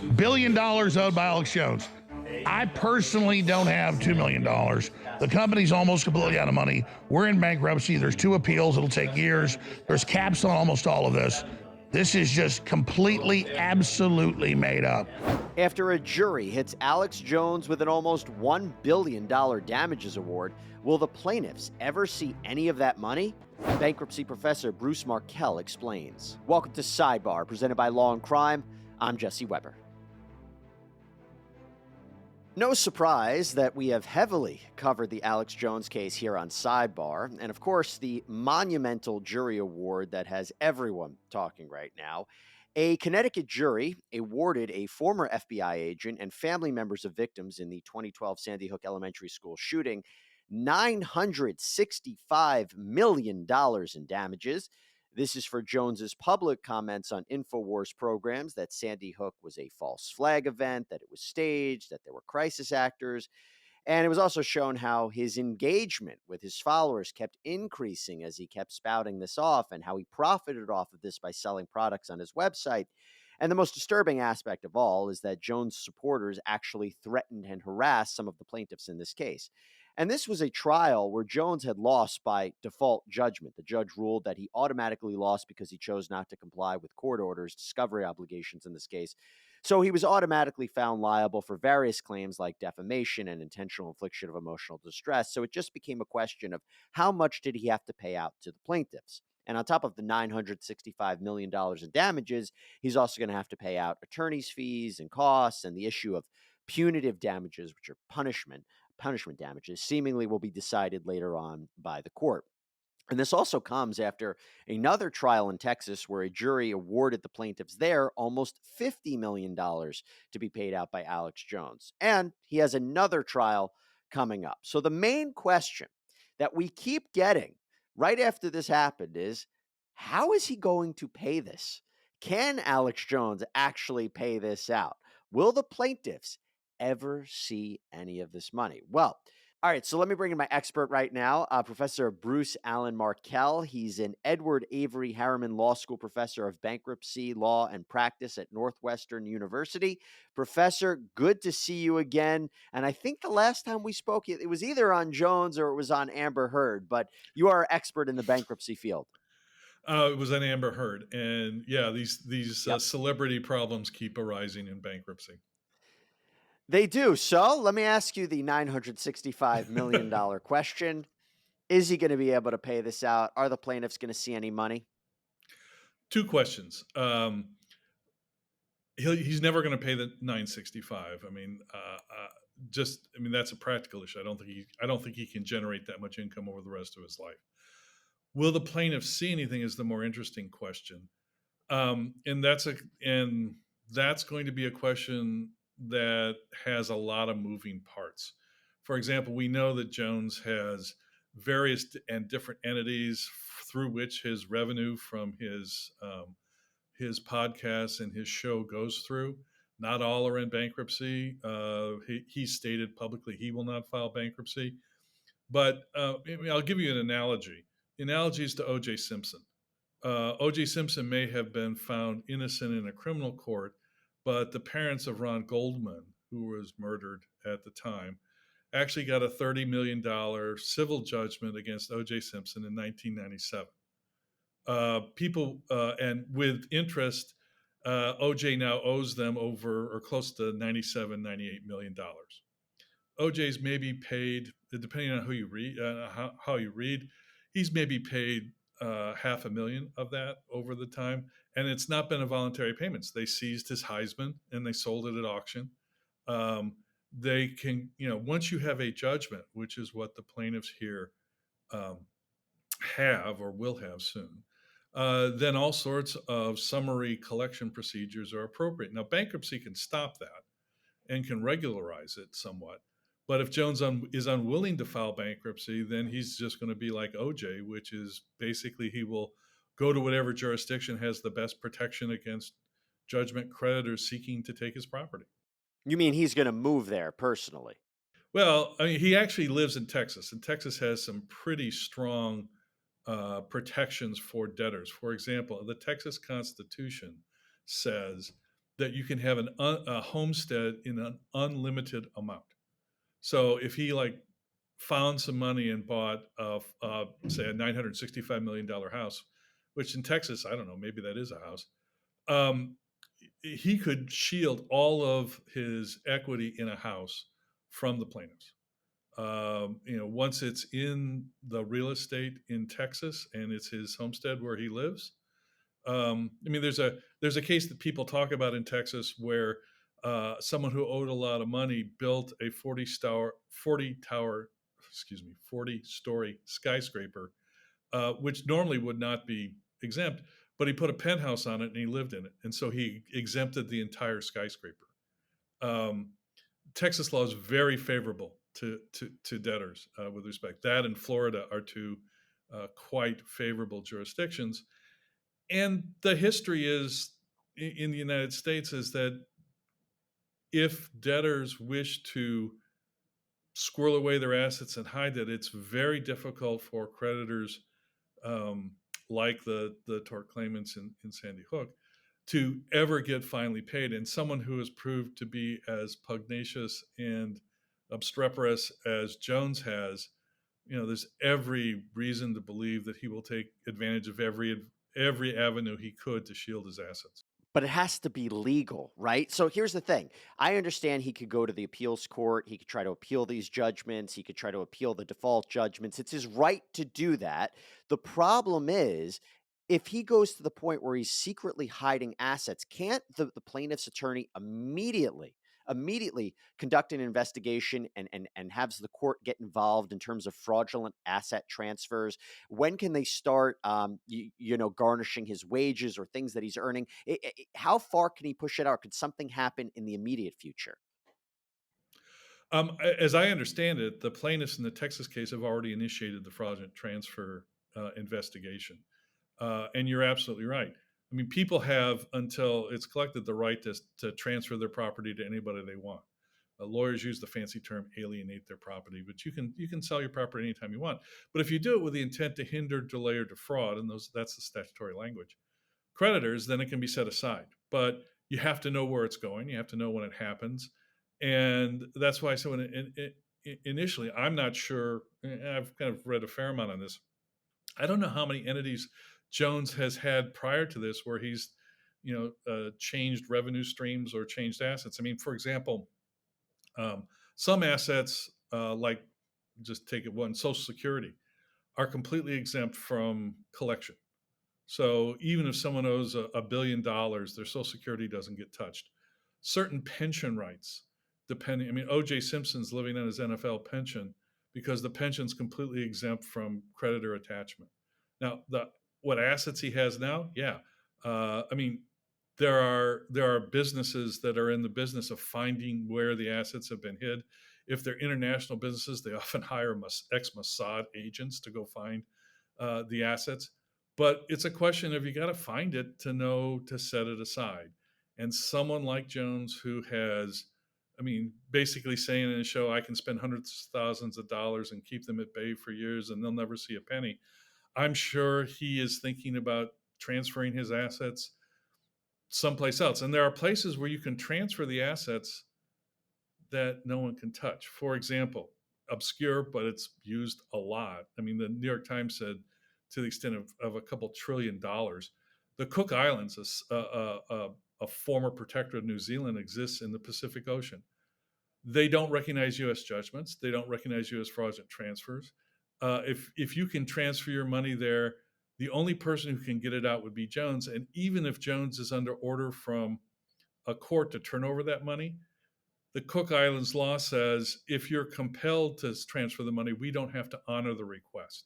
$1 billion owed by Alex Jones. I personally don't have $2 million. The company's almost completely out of money. We're in bankruptcy. There's 2 appeals. It'll take years. There's caps on almost all of this. This is just completely, absolutely made up. After a jury hits Alex Jones with an almost $1 billion damages award, will the plaintiffs ever see any of that money? Bankruptcy professor Bruce Markell explains. Welcome to Sidebar, presented by Law&Crime. I'm Jesse Weber. No surprise that we have heavily covered the Alex Jones case here on Sidebar, and of course, the monumental jury award that has everyone talking right now. A Connecticut jury awarded a former FBI agent and family members of victims in the 2012 Sandy Hook Elementary School shooting $965 million in damages. This is for Jones's public comments on InfoWars programs that Sandy Hook was a false flag event, that it was staged, that there were crisis actors. And it was also shown how his engagement with his followers kept increasing as he kept spouting this off, and how he profited off of this by selling products on his website. And the most disturbing aspect of all is that Jones' supporters actually threatened and harassed some of the plaintiffs in this case. And this was a trial where Jones had lost by default judgment. The judge ruled that he automatically lost because he chose not to comply with court orders, discovery obligations in this case. So he was automatically found liable for various claims like defamation and intentional infliction of emotional distress. So it just became a question of how much did he have to pay out to the plaintiffs? And on top of the $965 million in damages, he's also going to have to pay out attorney's fees and costs, and the issue of punitive damages, which are punishment damages, seemingly will be decided later on by the court. And this also comes after another trial in Texas where a jury awarded the plaintiffs there almost $50 million to be paid out by Alex Jones. And he has another trial coming up. So the main question that we keep getting right after this happened is, how is he going to pay this? Can Alex Jones actually pay this out? Will the plaintiffs ever see any of this money? Well, all right, so let me bring in my expert right now, Professor Bruce Alan Markell. He's an Edward Avery Harriman Law School professor of bankruptcy law and practice at Northwestern University. Professor, good to see you again. And I think the last time we spoke, it was either on Jones or it was on Amber Heard, but you are an expert in the bankruptcy field. It was on Amber Heard. And yeah, these celebrity problems keep arising in bankruptcy. They do. So let me ask you the $965 million question. Is he going to be able to pay this out? Are the plaintiffs going to see any money? 2 questions. He's never going to pay the $965. That's a practical issue. I don't think he can generate that much income over the rest of his life. Will the plaintiffs see anything is the more interesting question. And that's going to be a question that has a lot of moving parts. For example, we know that Jones has various and different entities through which his revenue from his podcasts and his show goes through. Not all are in bankruptcy. He stated publicly he will not file bankruptcy. But I'll give you an analogy. The analogy is to O.J. Simpson. O.J. Simpson may have been found innocent in a criminal court, but the parents of Ron Goldman, who was murdered at the time, actually got a $30 million civil judgment against O.J. Simpson in 1997. And with interest, O.J. now owes them over or close to $97, $98 million. O.J.'s maybe paid, depending on who you read, how you read, he's maybe paid $500,000 of that over the time. And it's not been a voluntary payments. They seized his Heisman and they sold it at auction. They can, once you have a judgment, which is what the plaintiffs here have or will have soon, then all sorts of summary collection procedures are appropriate. Now, bankruptcy can stop that and can regularize it somewhat. But if Jones is unwilling to file bankruptcy, then he's just going to be like OJ, which is basically he will go to whatever jurisdiction has the best protection against judgment creditors seeking to take his property. You mean he's going to move there personally? Well, he actually lives in Texas, and Texas has some pretty strong protections for debtors. For example, the Texas Constitution says that you can have a homestead in an unlimited amount. So if he like found some money and bought say a $965 million house, which in Texas, I don't know, maybe that is a house. He could shield all of his equity in a house from the plaintiffs. Once it's in the real estate in Texas and it's his homestead where he lives. There's a case that people talk about in Texas where someone who owed a lot of money built a 40-story skyscraper, which normally would not be exempt, but he put a penthouse on it and he lived in it, and so he exempted the entire skyscraper. Texas law is very favorable to debtors with respect. That and Florida are two quite favorable jurisdictions. And the history is in the United States is that if debtors wish to squirrel away their assets and hide it, it's very difficult for creditors like the tort claimants in Sandy Hook to ever get finally paid. And someone who has proved to be as pugnacious and obstreperous as Jones has, there's every reason to believe that he will take advantage of every avenue he could to shield his assets. But it has to be legal, right? So here's the thing. I understand he could go to the appeals court. He could try to appeal these judgments. He could try to appeal the default judgments. It's his right to do that. The problem is, if he goes to the point where he's secretly hiding assets, can't the plaintiff's attorney immediately conduct an investigation and have the court get involved in terms of fraudulent asset transfers? When can they start, garnishing his wages or things that he's earning? How far can he push it out? Could something happen in the immediate future? As I understand it, the plaintiffs in the Texas case have already initiated the fraudulent transfer investigation. And you're absolutely right. People have, until it's collected, the right to transfer their property to anybody they want. Lawyers use the fancy term alienate their property, but you can sell your property anytime you want. But if you do it with the intent to hinder, delay, or defraud, and that's the statutory language, creditors, then it can be set aside. But you have to know where it's going. You have to know when it happens. And that's why, so initially, I'm not sure. I've kind of read a fair amount on this. I don't know how many entities Jones has had prior to this where he's, changed revenue streams or changed assets. For example, some assets, like just take it one, Social Security, are completely exempt from collection. So even if someone owes $1 billion, their Social Security doesn't get touched. Certain pension rights, O.J. Simpson's living on his NFL pension because the pension's completely exempt from creditor attachment. Now, what assets he has now, yeah. There are businesses that are in the business of finding where the assets have been hid. If they're international businesses, they often hire ex-Mossad agents to go find the assets. But it's a question of, you got to find it to know to set it aside. And someone like Jones, who has, basically saying in a show, I can spend hundreds of thousands of dollars and keep them at bay for years and they'll never see a penny. I'm sure he is thinking about transferring his assets someplace else. And there are places where you can transfer the assets that no one can touch. For example, obscure, but it's used a lot. The New York Times said, to the extent of a couple $1 trillion, the Cook Islands, a former protectorate of New Zealand, exists in the Pacific Ocean. They don't recognize U.S. judgments. They don't recognize U.S. fraudulent transfers. If you can transfer your money there, the only person who can get it out would be Jones. And even if Jones is under order from a court to turn over that money, the Cook Islands law says if you're compelled to transfer the money, we don't have to honor the request.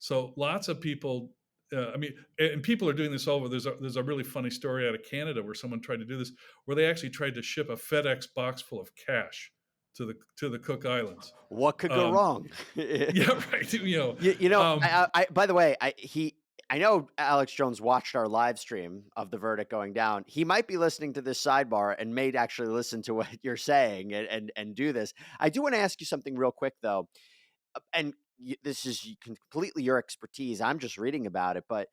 So lots of people, and people are doing this all over. There's a really funny story out of Canada where someone tried to do this, where they actually tried to ship a FedEx box full of cash to the Cook Islands. What could go wrong? Yeah, right. By the way, I know Alex Jones watched our live stream of the verdict going down. He might be listening to this sidebar and may actually listen to what you're saying and do this. I do want to ask you something real quick, though. And this is completely your expertise. I'm just reading about it, but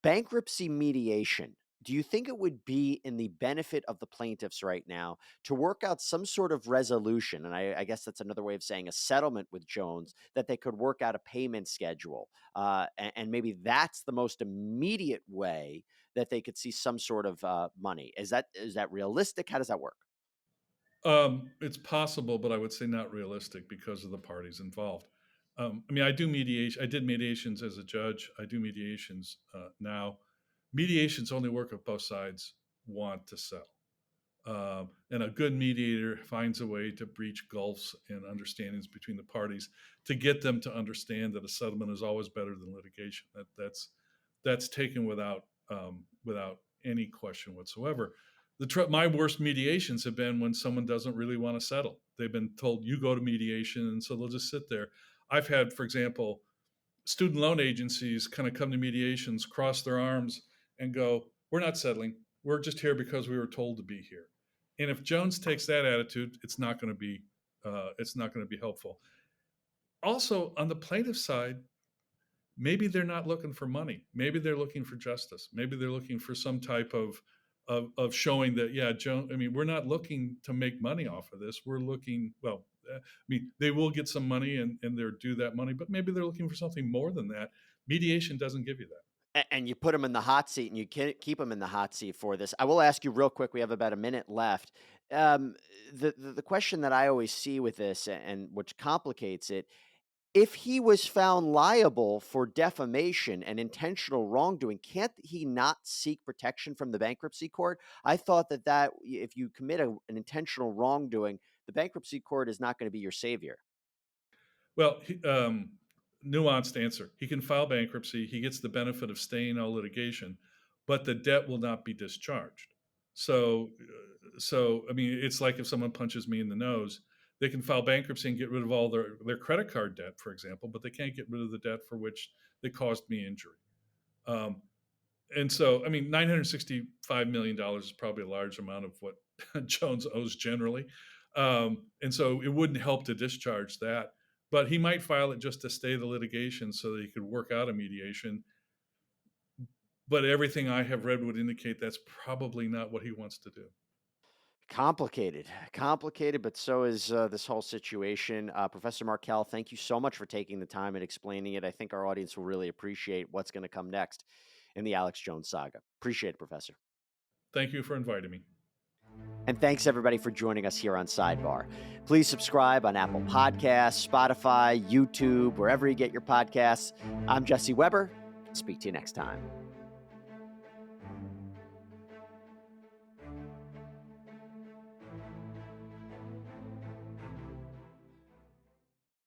bankruptcy mediation. do you think it would be in the benefit of the plaintiffs right now to work out some sort of resolution? And I guess that's another way of saying a settlement with Jones, that they could work out a payment schedule. And maybe that's the most immediate way that they could see some sort of money. Is that realistic? How does that work? It's possible, but I would say not realistic because of the parties involved. I mean, I do mediation. I did mediations as a judge. I do mediations now. Mediations only work if both sides want to settle. And a good mediator finds a way to breach gulfs and understandings between the parties to get them to understand that a settlement is always better than litigation. That's taken without any question whatsoever. My worst mediations have been when someone doesn't really want to settle. They've been told, you go to mediation, and so they'll just sit there. I've had, for example, student loan agencies kind of come to mediations, cross their arms, and go, we're not settling. We're just here because we were told to be here. And if Jones takes that attitude, it's not going to be helpful. Also, on the plaintiff side, maybe they're not looking for money. Maybe they're looking for justice. Maybe they're looking for some type of showing that, yeah, Jones. I mean, we're not looking to make money off of this. We're looking, well, I mean, they will get some money and they're due that money, but maybe they're looking for something more than that. Mediation doesn't give you that. And you put them in the hot seat, and you can't keep them in the hot seat for this. I will ask you real quick. We have about a minute left. The question that I always see with this, and which complicates it, if he was found liable for defamation and intentional wrongdoing, can't he not seek protection from the bankruptcy court? I thought that if you commit an intentional wrongdoing, the bankruptcy court is not going to be your savior. Well, nuanced answer. He can file bankruptcy. He gets the benefit of staying all litigation, but the debt will not be discharged. So I mean, it's like if someone punches me in the nose, they can file bankruptcy and get rid of all their credit card debt, for example, but they can't get rid of the debt for which they caused me injury. And so, I mean, $965 million is probably a large amount of what Jones owes generally. And so it wouldn't help to discharge that. But he might file it just to stay the litigation so that he could work out a mediation. But everything I have read would indicate that's probably not what he wants to do. Complicated, but so is this whole situation. Professor Markell, thank you so much for taking the time and explaining it. I think our audience will really appreciate what's going to come next in the Alex Jones saga. Appreciate it, Professor. Thank you for inviting me. And thanks, everybody, for joining us here on Sidebar. Please subscribe on Apple Podcasts, Spotify, YouTube, wherever you get your podcasts. I'm Jesse Weber. Speak to you next time.